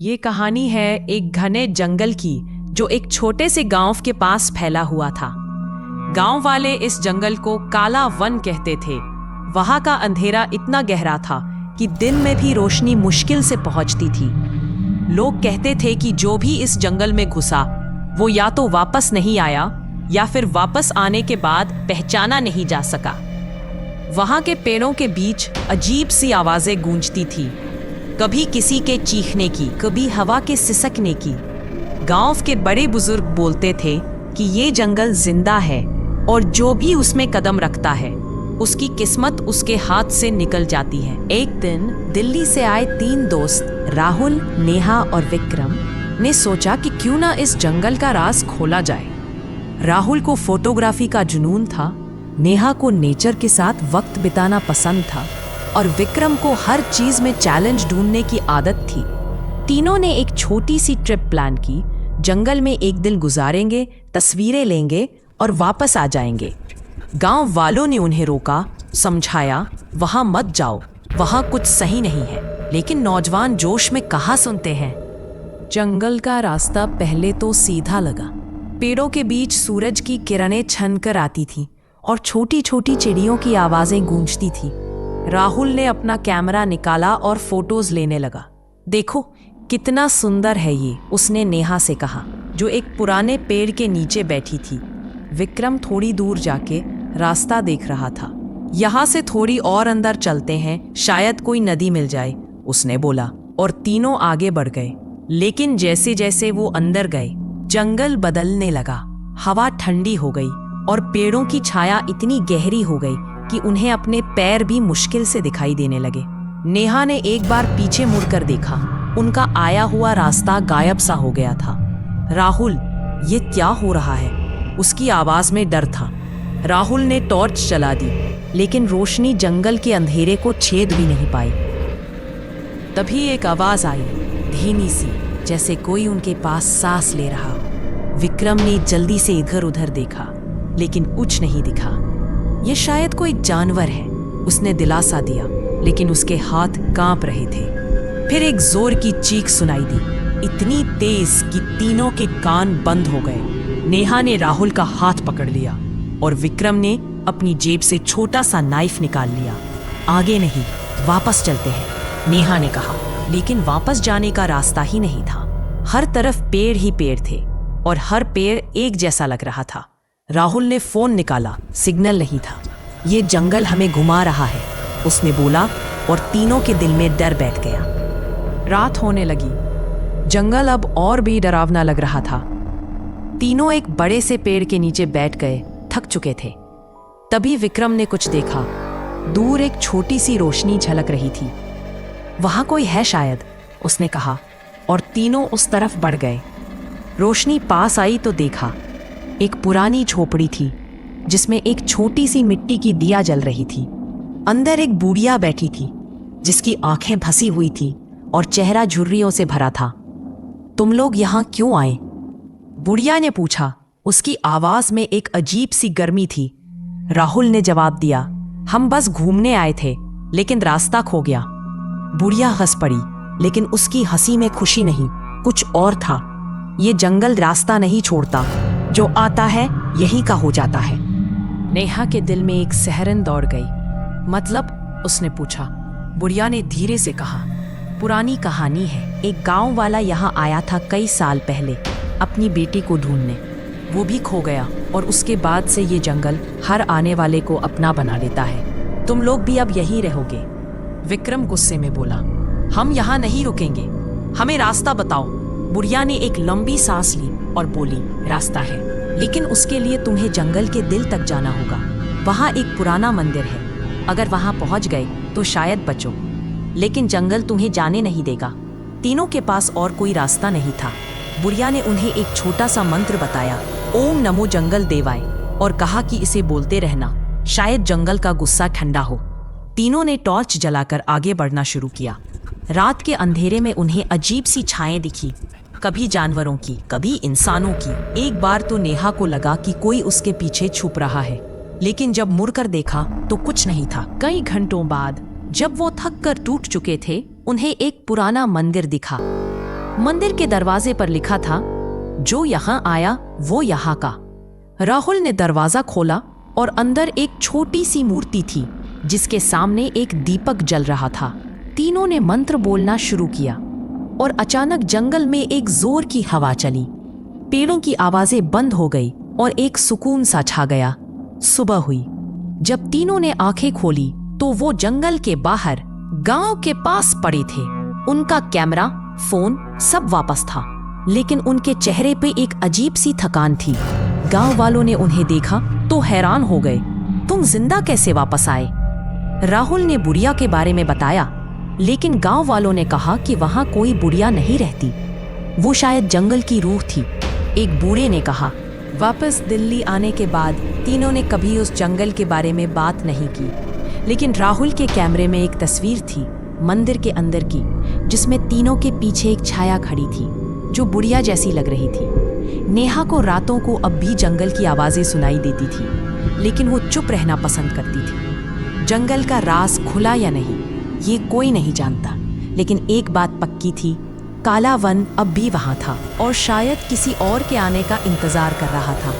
ये कहानी है एक घने जंगल की जो एक छोटे से गांव के पास फैला हुआ था। गांव वाले इस जंगल को काला वन कहते थे। वहां का अंधेरा इतना गहरा था कि दिन में भी रोशनी मुश्किल से पहुंचती थी। लोग कहते थे कि जो भी इस जंगल में घुसा वो या तो वापस नहीं आया या फिर वापस आने के बाद पहचाना नहीं जा सका। वहां के पेड़ों के बीच अजीब सी आवाजें गूंजती थी, कभी किसी के चीखने की, कभी हवा के सिसकने की। गांव के बड़े बुजुर्ग बोलते थे कि ये जंगल जिंदा है और जो भी उसमें कदम रखता है उसकी किस्मत उसके हाथ से निकल जाती है। एक दिन दिल्ली से आए 3 दोस्त राहुल, नेहा और विक्रम ने सोचा कि क्यों ना इस जंगल का राज खोला जाए। राहुल को फोटोग्राफी का जुनून था, नेहा को नेचर के साथ वक्त बिताना पसंद था और विक्रम को हर चीज में चैलेंज ढूंढने की आदत थी। तीनों ने एक छोटी सी ट्रिप प्लान की। जंगल में एक दिन गुजारेंगे, तस्वीरें लेंगे और वापस आ जाएंगे। गांव वालों ने उन्हें रोका, समझाया वहां मत जाओ, वहां कुछ सही नहीं है, लेकिन नौजवान जोश में कहाँ सुनते हैं। जंगल का रास्ता पहले तो सीधा लगा। पेड़ों के बीच सूरज की किरणें छनकर आती थी और छोटी छोटी चिड़ियों की आवाजें गूंजती थी। राहुल ने अपना कैमरा निकाला और फोटोज लेने लगा। देखो कितना सुंदर है ये, उसने नेहा से कहा, जो एक पुराने पेड़ के नीचे बैठी थी। विक्रम थोड़ी दूर जाके रास्ता देख रहा था। यहाँ से थोड़ी और अंदर चलते हैं, शायद कोई नदी मिल जाए, उसने बोला। और तीनों आगे बढ़ गए। लेकिन जैसे जैसे वो अंदर गए जंगल बदलने लगा। हवा ठंडी हो गई और पेड़ों की छाया इतनी गहरी हो गई कि उन्हें अपने पैर भी मुश्किल से दिखाई देने लगे। नेहा ने एक बार पीछे मुड़कर देखा। उनका आया हुआ रास्ता गायब सा हो गया था। राहुल, ये क्या हो रहा है? उसकी आवाज में डर था। राहुल ने टॉर्च जला दी, लेकिन रोशनी जंगल के अंधेरे को छेद भी नहीं पाई। तभी एक आवाज आई, धीमी सी, जैसे कोई उनके पास सांस ले रहा। विक्रम ने जल्दी से इधर उधर देखा, लेकिन कुछ नहीं दिखा। ये शायद कोई जानवर है, उसने दिलासा दिया, लेकिन उसके हाथ कांप रहे थे। फिर एक जोर की चीख सुनाई दी, इतनी तेज कि तीनों के कान बंद हो गए। नेहा ने राहुल का हाथ पकड़ लिया और विक्रम ने अपनी जेब से छोटा सा नाइफ निकाल लिया। आगे नहीं, वापस चलते हैं, नेहा ने कहा। लेकिन वापस जाने का रास्ता ही नहीं था। हर तरफ पेड़ ही पेड़ थे और हर पेड़ एक जैसा लग रहा था। राहुल ने फोन निकाला, सिग्नल नहीं था। ये जंगल हमें घुमा रहा है, उसने बोला, और तीनों के दिल में डर बैठ गया। रात होने लगी। जंगल अब और भी डरावना लग रहा था। तीनों एक बड़े से पेड़ के नीचे बैठ गए, थक चुके थे। तभी विक्रम ने कुछ देखा। दूर एक छोटी सी रोशनी झलक रही थी। वहां कोई है शायद, उसने कहा, और तीनों उस तरफ बढ़ गए। रोशनी पास आई तो देखा एक पुरानी झोपड़ी थी जिसमें एक छोटी सी मिट्टी की दिया जल रही थी। अंदर एक बूढ़िया बैठी थी जिसकी आंखें फंसी हुई थी और चेहरा झुर्रियों से भरा था। तुम लोग यहाँ क्यों आए? बुढ़िया ने पूछा। उसकी आवाज में एक अजीब सी गर्मी थी। राहुल ने जवाब दिया, हम बस घूमने आए थे, लेकिन रास्ता खो गया। बुढ़िया हंस पड़ी, लेकिन उसकी हंसी में खुशी नहीं, कुछ और था। ये जंगल रास्ता नहीं छोड़ता, जो आता है यही का हो जाता है। नेहा के दिल में एक सिहरन दौड़ गई। मतलब? उसने पूछा। बुढ़िया ने धीरे से कहा, पुरानी कहानी है। एक गांव वाला यहाँ आया था कई साल पहले अपनी बेटी को ढूंढने। वो भी खो गया और उसके बाद से ये जंगल हर आने वाले को अपना बना लेता है। तुम लोग भी अब यहीं रहोगे? विक्रम गुस्से में बोला, हम यहाँ नहीं रुकेंगे, हमें रास्ता बताओ। बुढ़िया ने एक लंबी सांस ली और बोली, रास्ता है, लेकिन उसके लिए तुम्हें जंगल के दिल तक जाना होगा। वहाँ एक पुराना मंदिर है, अगर वहाँ पहुँच गए तो शायद बचो, लेकिन जंगल तुम्हें जाने नहीं देगा। तीनों के पास और कोई रास्ता नहीं था। बुढ़िया ने उन्हें एक छोटा सा मंत्र बताया, ओम नमो जंगल देवाय, और कहा कि इसे बोलते रहना, शायद जंगल का गुस्सा ठंडा हो। तीनों ने टॉर्च जलाकर आगे बढ़ना शुरू किया। रात के अंधेरे में उन्हें अजीब सी छाएं दिखी, कभी जानवरों की, कभी इंसानों की। एक बार तो नेहा को लगा कि कोई उसके पीछे छुप रहा है, लेकिन जब मुड़कर देखा तो कुछ नहीं था। कई घंटों बाद जब वो थक कर टूट चुके थे, उन्हें एक पुराना मंदिर दिखा। मंदिर के दरवाजे पर लिखा था, जो यहाँ आया वो यहाँ का। राहुल ने दरवाजा खोला और अंदर एक छोटी सी मूर्ति थी जिसके सामने एक दीपक जल रहा था। तीनों ने मंत्र बोलना शुरू किया और अचानक जंगल में एक जोर की हवा चली। पेड़ों की आवाजें बंद हो गई और एक सुकून सा छा गया। सुबह हुई। जब तीनों ने आंखें खोली तो वो जंगल के बाहर गांव के पास पड़े थे। उनका कैमरा, फोन सब वापस था, लेकिन उनके चेहरे पे एक अजीब सी थकान थी। गांव वालों ने उन्हें देखा तो हैरान हो गए। तुम जिंदा कैसे वापस आए? राहुल ने बुढ़िया के बारे में बताया, लेकिन गांव वालों ने कहा कि वहां कोई बुढ़िया नहीं रहती, वो शायद जंगल की रूह थी। एक बूढ़े ने कहा, वापस दिल्ली आने के बाद तीनों ने कभी उस जंगल के बारे में बात नहीं की, लेकिन राहुल के कैमरे में एक तस्वीर थी मंदिर के अंदर की, जिसमें तीनों के पीछे एक छाया खड़ी थी जो बुढ़िया जैसी लग रही थी। नेहा को रातों को अब भी जंगल की आवाजें सुनाई देती थी, लेकिन वो चुप रहना पसंद करती थी। जंगल का राज खुला या नहीं ये कोई नहीं जानता, लेकिन एक बात पक्की थी, काला वन अब भी वहां था और शायद किसी और के आने का इंतजार कर रहा था।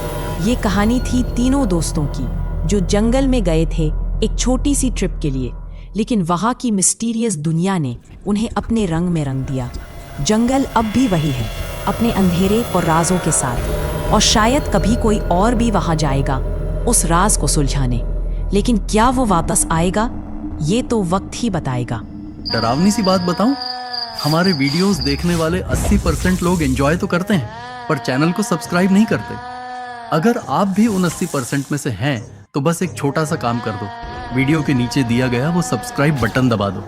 ये कहानी थी तीनों दोस्तों की जो जंगल में गए थे एक छोटी सी ट्रिप के लिए, लेकिन वहां की मिस्टीरियस दुनिया ने उन्हें अपने रंग में रंग दिया। जंगल अब भी वही है, अपने अंधेरे और राजों के साथ, और शायद कभी कोई और भी वहां जाएगा उस राज को सुलझाने। लेकिन क्या वो वापस आएगा, ये तो वक्त ही बताएगा। डरावनी सी बात बताऊं, हमारे वीडियोस देखने वाले 80% लोग एंजॉय तो करते हैं, पर चैनल को सब्सक्राइब नहीं करते। अगर आप भी उन 80% में से हैं, तो बस एक छोटा सा काम कर दो, वीडियो के नीचे दिया गया वो सब्सक्राइब बटन दबा दो,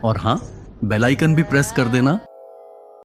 और हाँ, बेल आइकन भी प्रेस कर देना